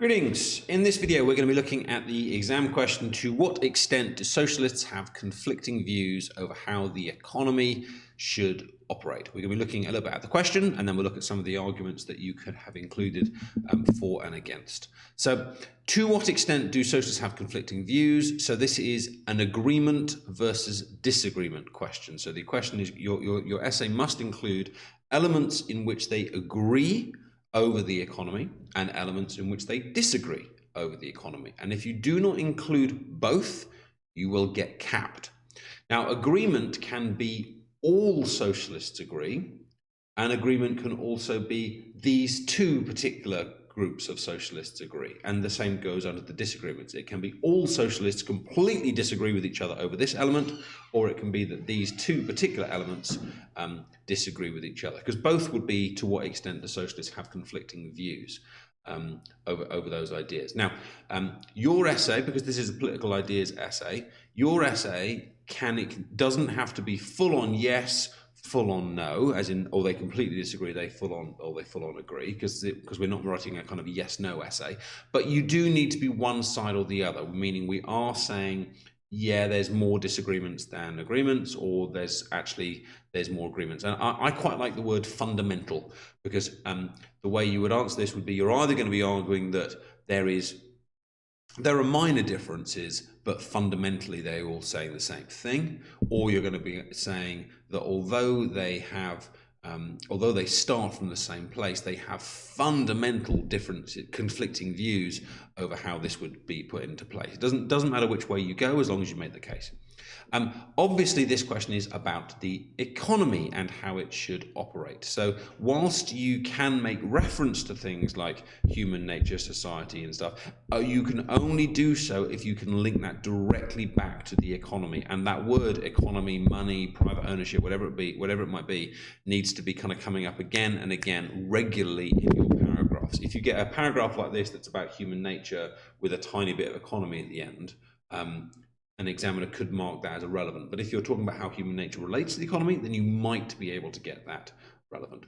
Greetings. In this video, we're going to be looking at the exam question, to what extent do socialists have conflicting views over how the economy should operate? We're going to be looking a little bit at the question, and then we'll look at some of the arguments that you could have included for and against. So, to what extent do socialists have conflicting views? So this is an agreement versus disagreement question. So the question is, your essay must include elements in which they agree over the economy and elements in which they disagree over the economy. And if you do not include both, you will get capped. Now, agreement can be all socialists agree, and agreement can also be these two particular groups of socialists agree, and the same goes under the disagreements. It can be all socialists completely disagree with each other over this element, or it can be that these two particular elements disagree with each other, because both would be to what extent the socialists have conflicting views over those ideas. Now, your essay, because this is a political ideas essay, your essay doesn't have to be full on yes, full on no, as in, or they completely disagree, they full on agree, because we're not writing a kind of yes no essay. But you do need to be one side or the other, meaning we are saying, yeah, there's more disagreements than agreements, or there's more agreements. And I quite like the word fundamental, because the way you would answer this would be, you're either going to be arguing that there are minor differences, but fundamentally they're all saying the same thing, or you're going to be saying that although they start from the same place, they have fundamental differences, conflicting views over how this would be put into place. It doesn't matter which way you go, as long as you make the case. Obviously, this question is about the economy and how it should operate. So whilst you can make reference to things like human nature, society and stuff, you can only do so if you can link that directly back to the economy. And that word economy, money, private ownership, whatever it might be, needs to be kind of coming up again and again regularly in your paragraphs. If you get a paragraph like this that's about human nature with a tiny bit of economy at the end, an examiner could mark that as irrelevant. But if you're talking about how human nature relates to the economy, then you might be able to get that relevant.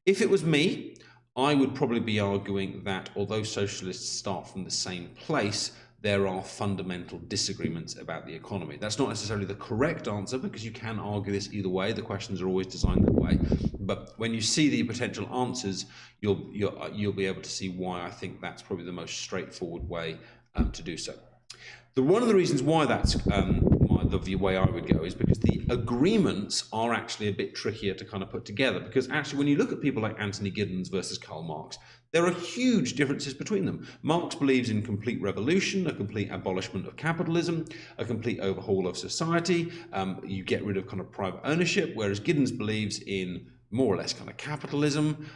If it was me, I would probably be arguing that although socialists start from the same place, there are fundamental disagreements about the economy. That's not necessarily the correct answer, because you can argue this either way. The questions are always designed that way. But when you see the potential answers, you'll be able to see why I think that's probably the most straightforward way to do so. One of the reasons why that's the way I would go is because the agreements are actually a bit trickier to kind of put together, because actually when you look at people like Anthony Giddens versus Karl Marx, there are huge differences between them. Marx believes in complete revolution, a complete abolishment of capitalism, a complete overhaul of society. You get rid of kind of private ownership, whereas Giddens believes in more or less kind of capitalism,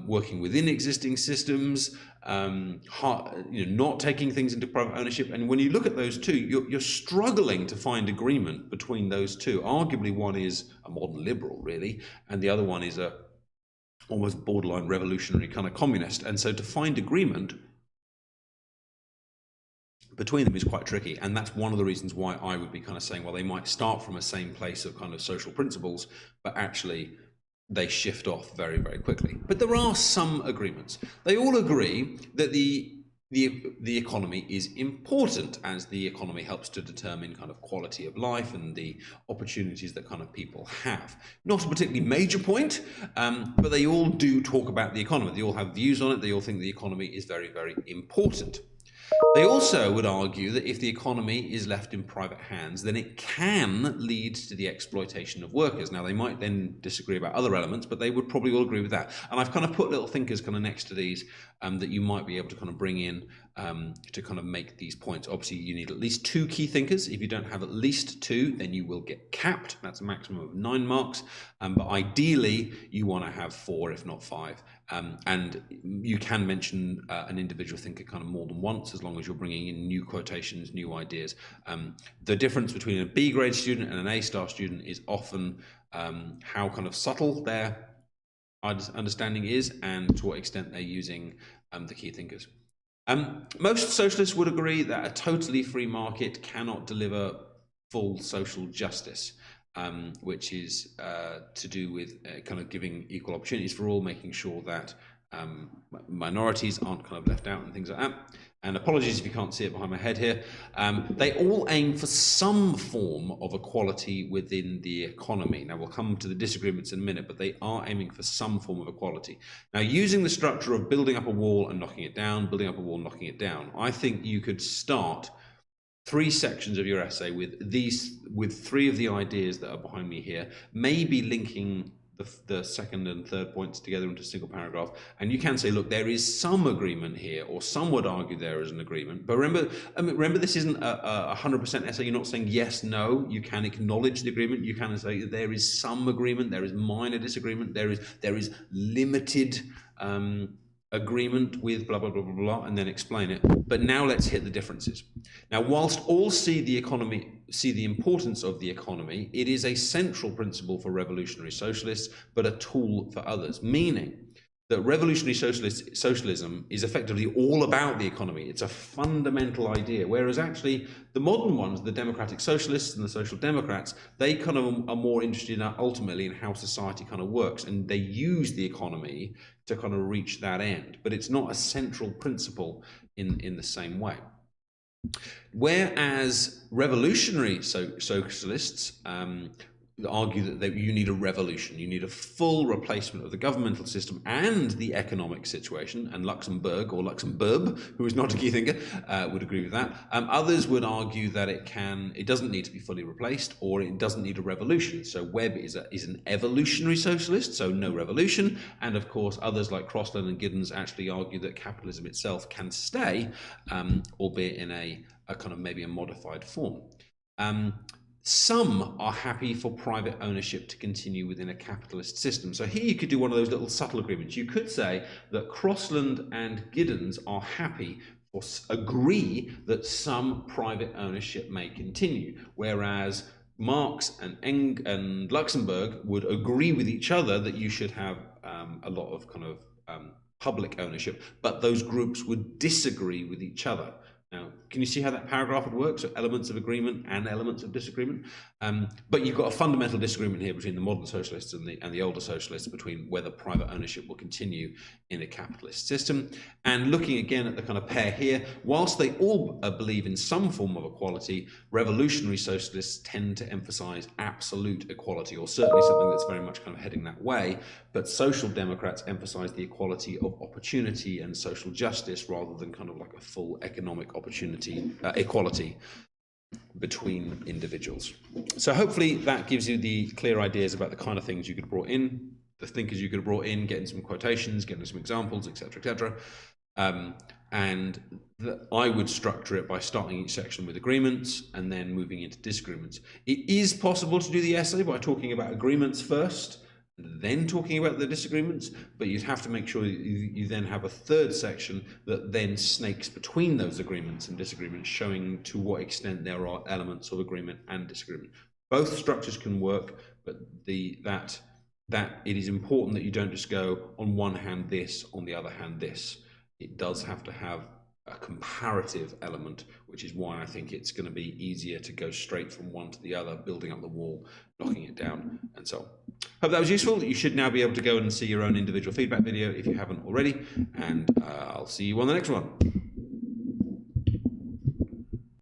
working within existing systems, not taking things into private ownership. And when you look at those two, you're struggling to find agreement between those two. Arguably, one is a modern liberal, really, and the other one is a almost borderline revolutionary kind of communist. And so to find agreement between them is quite tricky, and that's one of the reasons why I would be kind of saying, well, they might start from a same place of kind of social principles, but actually they shift off very, very quickly. But there are some agreements. They all agree that the economy is important, as the economy helps to determine kind of quality of life and the opportunities that kind of people have. Not a particularly major point, but they all do talk about the economy. They all have views on it. They all think the economy is very, very important. They also would argue that if the economy is left in private hands, then it can lead to the exploitation of workers. Now, they might then disagree about other elements, but they would probably all agree with that. And I've kind of put little thinkers kind of next to these that you might be able to kind of bring in to kind of make these points. Obviously, you need at least 2 key thinkers. If you don't have at least 2, then you will get capped. That's a maximum of 9 marks. But ideally, you want to have 4, if not 5. And you can mention an individual thinker kind of more than once, as long as you're bringing in new quotations, new ideas. The difference between a B grade student and an A-star student is often how kind of subtle their understanding is, and to what extent they're using the key thinkers. Most socialists would agree that a totally free market cannot deliver full social justice. Which is to do with kind of giving equal opportunities for all, making sure that minorities aren't kind of left out and things like that. And apologies if you can't see it behind my head here. They all aim for some form of equality within the economy. Now, we'll come to the disagreements in a minute, but they are aiming for some form of equality. Now, using the structure of building up a wall and knocking it down, building up a wall, knocking it down, I think you could start 3 sections of your essay with 3 of the ideas that are behind me here, maybe linking the second and third points together into a single paragraph. And you can say, look, there is some agreement here, or some would argue there is an agreement. But remember, this isn't a 100% essay. You're not saying yes, no. You can acknowledge the agreement. You can say there is some agreement, there is minor disagreement, there is limited agreement with blah, blah, blah, blah, blah, and then explain it. But now let's hit the differences. Now, whilst all see the importance of the economy, it is a central principle for revolutionary socialists, but a tool for others, meaning that revolutionary socialism is effectively all about the economy. It's a fundamental idea, whereas actually the modern ones, the democratic socialists and the social democrats, they kind of are more interested in ultimately in how society kind of works, and they use the economy to kind of reach that end. But it's not a central principle in the same way. Whereas revolutionary socialists argue that you need a revolution, you need a full replacement of the governmental system and the economic situation, and Luxemburg, or Luxembourg, who is not a key thinker, would agree with that. Others would argue that it doesn't need to be fully replaced, or it doesn't need a revolution. So Webb is an evolutionary socialist, so no revolution, and of course others like Crossland and Giddens actually argue that capitalism itself can stay, albeit in a kind of maybe a modified form. Some are happy for private ownership to continue within a capitalist system. So here you could do one of those little subtle agreements. You could say that Crossland and Giddens are happy or agree that some private ownership may continue, whereas Marx and Luxemburg would agree with each other that you should have a lot of kind of public ownership, but those groups would disagree with each other. Now, can you see how that paragraph would work? So elements of agreement and elements of disagreement. But you've got a fundamental disagreement here between the modern socialists and the older socialists, between whether private ownership will continue in a capitalist system. And looking again at the kind of pair here, whilst they all believe in some form of equality, revolutionary socialists tend to emphasize absolute equality, or certainly something that's very much kind of heading that way. But social democrats emphasize the equality of opportunity and social justice, rather than kind of like a full economic opportunity equality between individuals. So hopefully that gives you the clear ideas about the kind of things you could have brought in, the thinkers you could have brought in, getting some quotations, getting some examples, etc., etc. I would structure it by starting each section with agreements and then moving into disagreements. It is possible to do the essay by talking about agreements first, then talking about the disagreements, but you'd have to make sure you then have a third section that then snakes between those agreements and disagreements, showing to what extent there are elements of agreement and disagreement. Both structures can work, but that it is important that you don't just go on one hand this, on the other hand this. It does have to have a comparative element, which is why I think it's going to be easier to go straight from one to the other, building up the wall, knocking it down, and so on. Hope that was useful. You should now be able to go and see your own individual feedback video if you haven't already, and I'll see you on the next one.